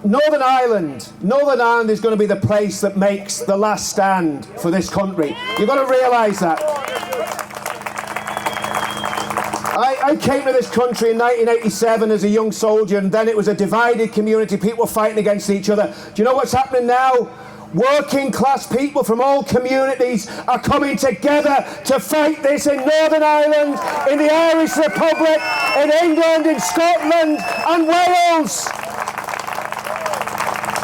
Northern Ireland is going to be the place that makes the last stand for this country. You've got to realise that. I came to this country in 1987 as a young soldier, and then it was a divided community. People were fighting against each other. Do you know what's happening now? Working class people from all communities are coming together to fight this in Northern Ireland, in the Irish Republic, in England, in Scotland and Wales.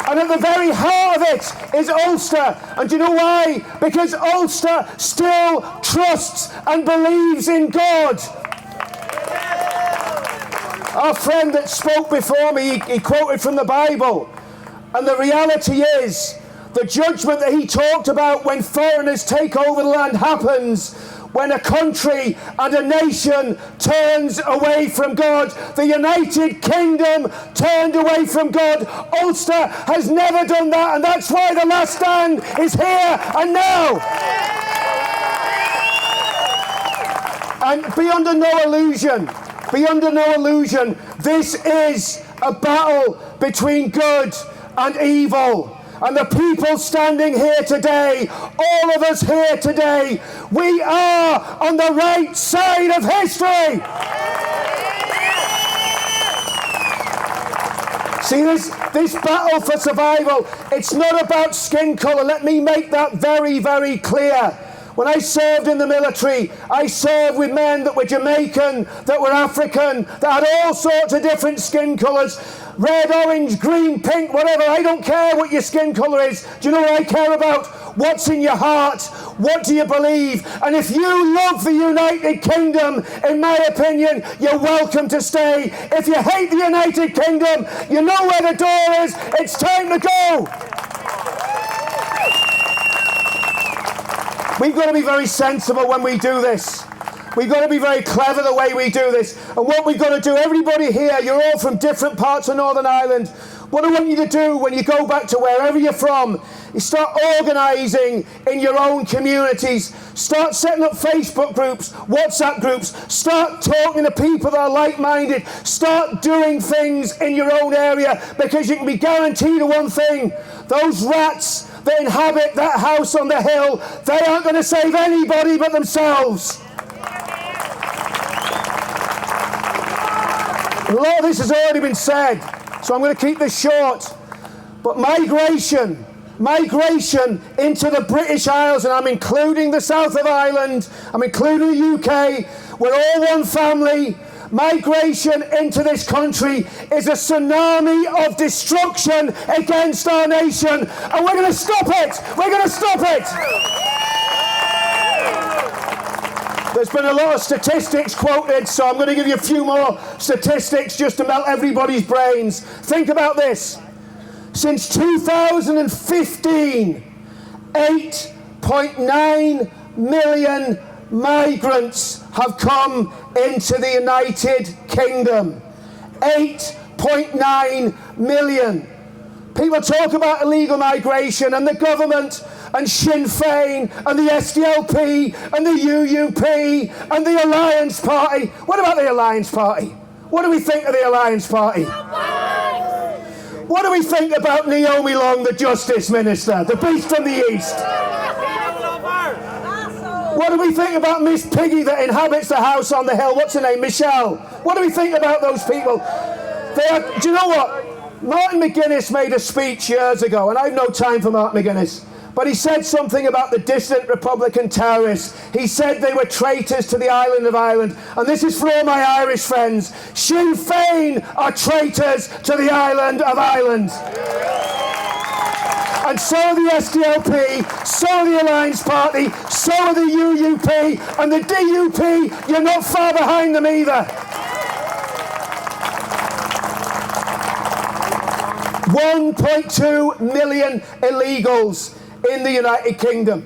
And at the very heart of it is Ulster. And do you know why? Because Ulster still trusts and believes in God. Our friend that spoke before me, he quoted from the Bible. And the reality is, the judgment that he talked about when foreigners take over the land happens when a country and a nation turns away from God. The United Kingdom turned away from God. Ulster has never done that, and that's why the last stand is here and now. And be under no illusion, this is a battle between good and evil. And the people standing here today, all of us here today, we are on the right side of history. See, this battle for survival, it's not about skin colour. Let me make that very, very clear. When I served in the military, I served with men that were Jamaican, that were African, that had all sorts of different skin colours. Red, orange, green, pink, whatever. I don't care what your skin colour is. Do you know what I care about? What's in your heart? What do you believe? And if you love the United Kingdom, in my opinion, you're welcome to stay. If you hate the United Kingdom, you know where the door is. It's time to go. We've got to be very sensible when we do this. We've got to be very clever the way we do this. And what we've got to do, everybody here, you're all from different parts of Northern Ireland. What I want you to do when you go back to wherever you're from is start organising in your own communities. Start setting up Facebook groups, WhatsApp groups. Start talking to people that are like-minded. Start doing things in your own area, because you can be guaranteed of one thing. Those rats that inhabit that house on the hill, they aren't going to save anybody but themselves. A lot of this has already been said, so I'm going to keep this short. But migration into the British Isles, and I'm including the south of Ireland, I'm including the UK, we're all one family. Migration into this country is a tsunami of destruction against our nation, and we're going to stop it! We're going to stop it! There's been a lot of statistics quoted, so I'm going to give you a few more statistics just to melt everybody's brains. Think about this. Since 2015, 8.9 million migrants have come into the United Kingdom. 8.9 million. People talk about illegal migration, and the government and Sinn Féin and the SDLP and the UUP and the Alliance Party. What about the Alliance Party? What do we think of the Alliance Party? What do we think about Naomi Long, the Justice Minister, the beast from the East? What do we think about Miss Piggy that inhabits the house on the hill? What's her name? Michelle. What do we think about those people? Do you know what? Martin McGuinness made a speech years ago, and I have no time for Martin McGuinness, but he said something about the dissident Republican terrorists. He said they were traitors to the island of Ireland. And this is for all my Irish friends. Sinn Féin are traitors to the island of Ireland. And so are the SDLP, so are the Alliance Party, so are the UUP, and the DUP, you're not far behind them either. 1.2 million illegals in the United Kingdom.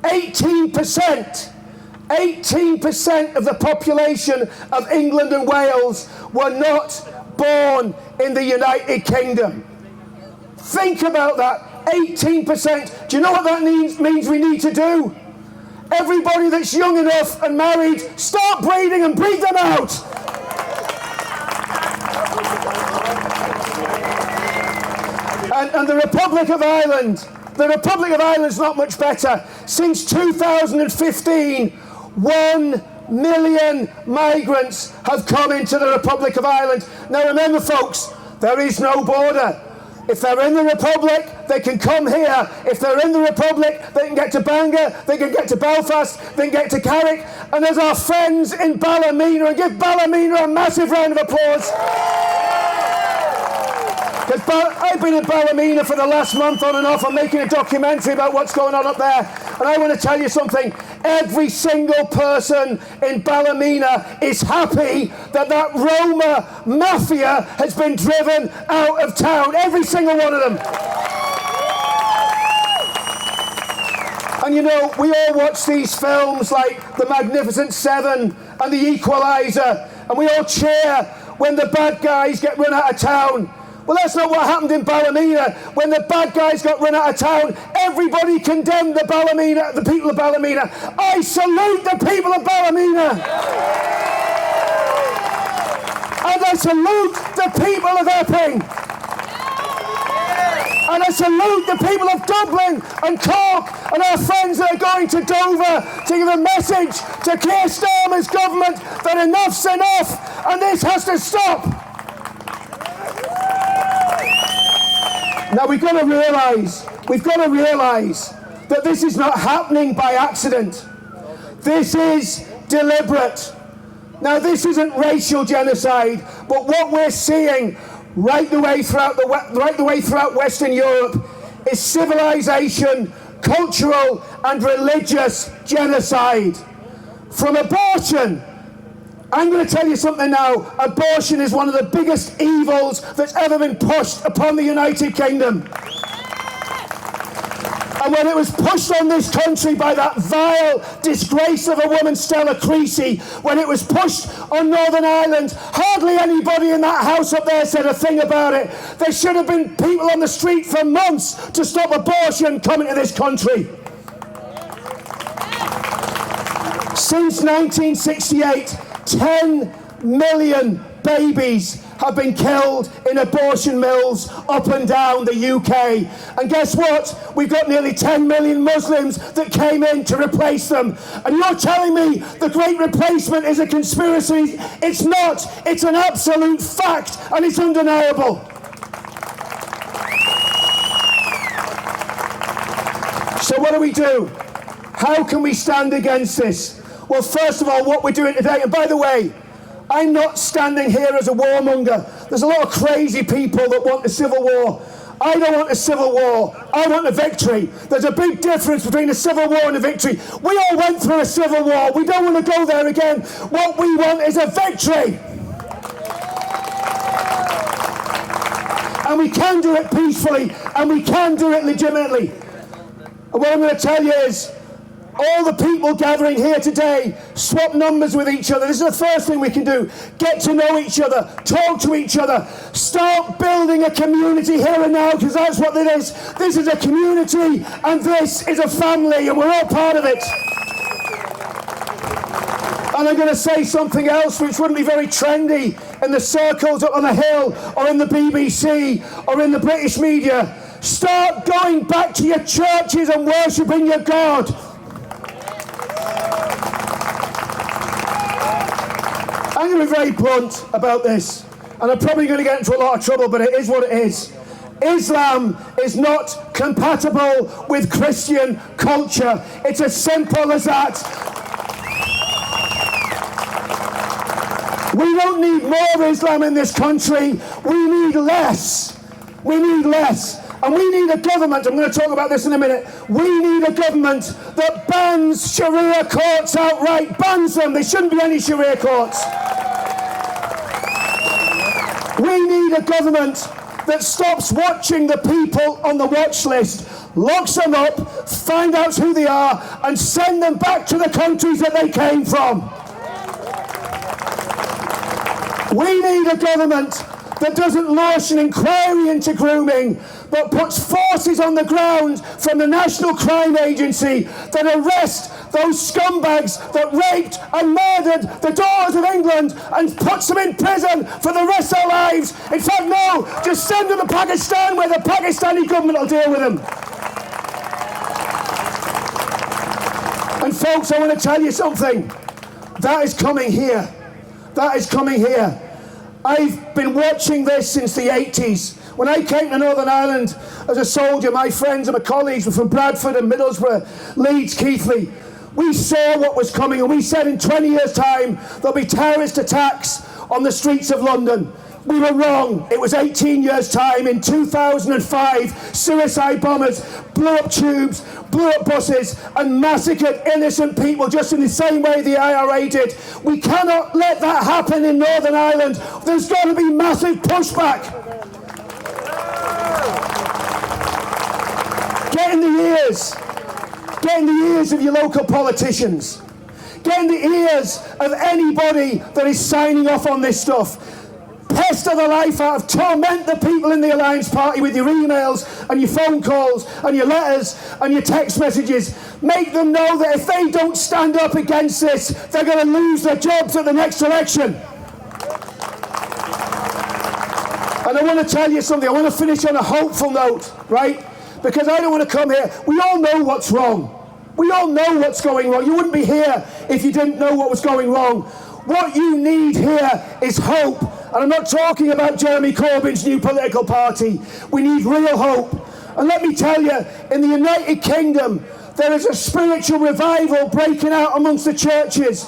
18% of the population of England and Wales were not born in the United Kingdom. Think about that. 18%. Do you know what that means we need to do? Everybody that's young enough and married, start breeding and breed them out. And the Republic of Ireland, is not much better. Since 2015, 1 million migrants have come into the Republic of Ireland. Now remember, folks, there is no border. If they're in the Republic, they can come here. If they're in the Republic, they can get to Bangor, they can get to Belfast, they can get to Carrick. And there's our friends in Ballymena, and give Ballymena a massive round of applause. I've been in Ballymena for the last month on and off. I'm making a documentary about what's going on up there. And I want to tell you something. Every single person in Ballymena is happy that Roma mafia has been driven out of town. Every single one of them. And you know, we all watch these films like The Magnificent Seven and The Equalizer, and we all cheer when the bad guys get run out of town. Well, that's not what happened in Ballymena. When the bad guys got run out of town, everybody condemned the people of Ballymena. I salute the people of Ballymena. And I salute the people of Epping. And I salute the people of Dublin and Cork and our friends that are going to Dover to give a message to Keir Starmer's government that enough's enough and this has to stop. Now we've got to realise that this is not happening by accident. This is deliberate. Now this isn't racial genocide, but what we're seeing right the way throughout Western Europe is civilization, cultural and religious genocide. From abortion, I'm going to tell you something now. Abortion is one of the biggest evils that's ever been pushed upon the United Kingdom. And when it was pushed on this country by that vile disgrace of a woman, Stella Creasy, when it was pushed on Northern Ireland, hardly anybody in that house up there said a thing about it. There should have been people on the street for months to stop abortion coming to this country. Since 1968, 10 million babies have been killed in abortion mills up and down the UK. And guess what? We've got nearly 10 million Muslims that came in to replace them. And you're telling me the Great Replacement is a conspiracy? It's not. It's an absolute fact, and it's undeniable. So what do? How can we stand against this? Well, first of all, what we're doing today, and by the way, I'm not standing here as a warmonger. There's a lot of crazy people that want a civil war. I don't want a civil war. I want a victory. There's a big difference between a civil war and a victory. We all went through a civil war. We don't want to go there again. What we want is a victory. And we can do it peacefully, and we can do it legitimately. And what I'm going to tell you is, all the people gathering here today, swap numbers with each other. This is the first thing we can do. Get to know each other. Talk to each other. Start building a community here and now, because that's what it is. This is a community, and this is a family, and we're all part of it. And I'm going to say something else which wouldn't be very trendy in the circles up on the Hill, or in the BBC, or in the British media. Start going back to your churches and worshipping your God. I'm going to be very blunt about this, and I'm probably going to get into a lot of trouble, but it is what it is. Islam is not compatible with Christian culture. It's as simple as that. We don't need more Islam in this country. We need less. We need less. And we need a government, I'm going to talk about this in a minute, we need a government that bans Sharia courts outright, bans them. There shouldn't be any Sharia courts. We need a government that stops watching the people on the watch list, locks them up, find out who they are, and send them back to the countries that they came from. We need a government that doesn't launch an inquiry into grooming, but puts forces on the ground from the National Crime Agency that arrest those scumbags that raped and murdered the daughters of England and puts them in prison for the rest of their lives. In fact, no, just send them to Pakistan where the Pakistani government will deal with them. And folks, I want to tell you something. That is coming here. That is coming here. I've been watching this since the 80s. When I came to Northern Ireland as a soldier, my friends and my colleagues were from Bradford and Middlesbrough, Leeds, Keighley. We saw what was coming, and we said in 20 years' time there'll be terrorist attacks on the streets of London. We were wrong. It was 18 years' time. In 2005, suicide bombers blew up tubes, blew up buses, and massacred innocent people just in the same way the IRA did. We cannot let that happen in Northern Ireland. There's got to be massive pushback. Get in the ears of your local politicians. Get in the ears of anybody that is signing off on this stuff. Pester the life out of, torment the people in the Alliance Party with your emails and your phone calls and your letters and your text messages. Make them know that if they don't stand up against this, they're going to lose their jobs at the next election. And I want to tell you something. I want to finish on a hopeful note, right? Because I don't want to come here. We all know what's wrong. We all know what's going wrong. You wouldn't be here if you didn't know what was going wrong. What you need here is hope. And I'm not talking about Jeremy Corbyn's new political party. We need real hope. And let me tell you, in the United Kingdom, there is a spiritual revival breaking out amongst the churches.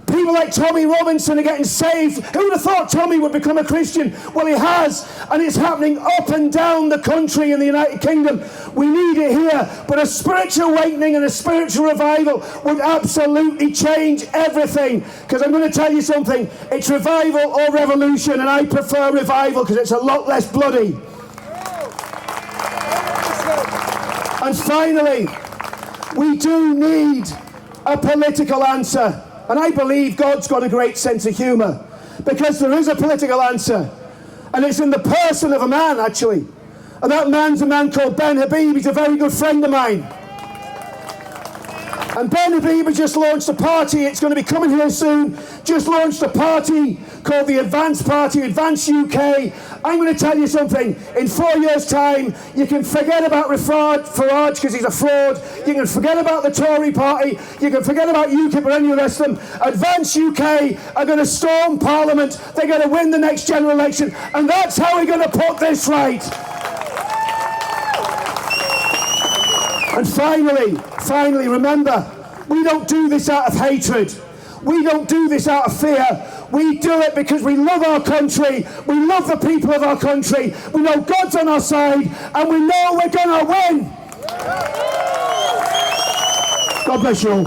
People like Tommy Robinson are getting saved. Who would have thought Tommy would become a Christian? Well, he has, and it's happening up and down the country in the United Kingdom. We need it here, but a spiritual awakening and a spiritual revival would absolutely change everything. Because I'm going to tell you something, it's revival or revolution, and I prefer revival because it's a lot less bloody. And finally, we do need a political answer. And I believe God's got a great sense of humour, because there is a political answer, and it's in the person of a man, actually. And that man's a man called Ben Habib. He's a very good friend of mine. And Ben Habib has just launched a party. It's going to be coming here soon. Just launched a party called the Advance Party, Advance UK. I'm going to tell you something. In 4 years' time, you can forget about Farage because he's a fraud. You can forget about the Tory party. You can forget about UKIP or any of the rest of them. Advance UK are going to storm Parliament. They're going to win the next general election. And that's how we're going to put this right. And finally, remember, we don't do this out of hatred. We don't do this out of fear. We do it because we love our country. We love the people of our country. We know God's on our side, and we know we're going to win. God bless you all.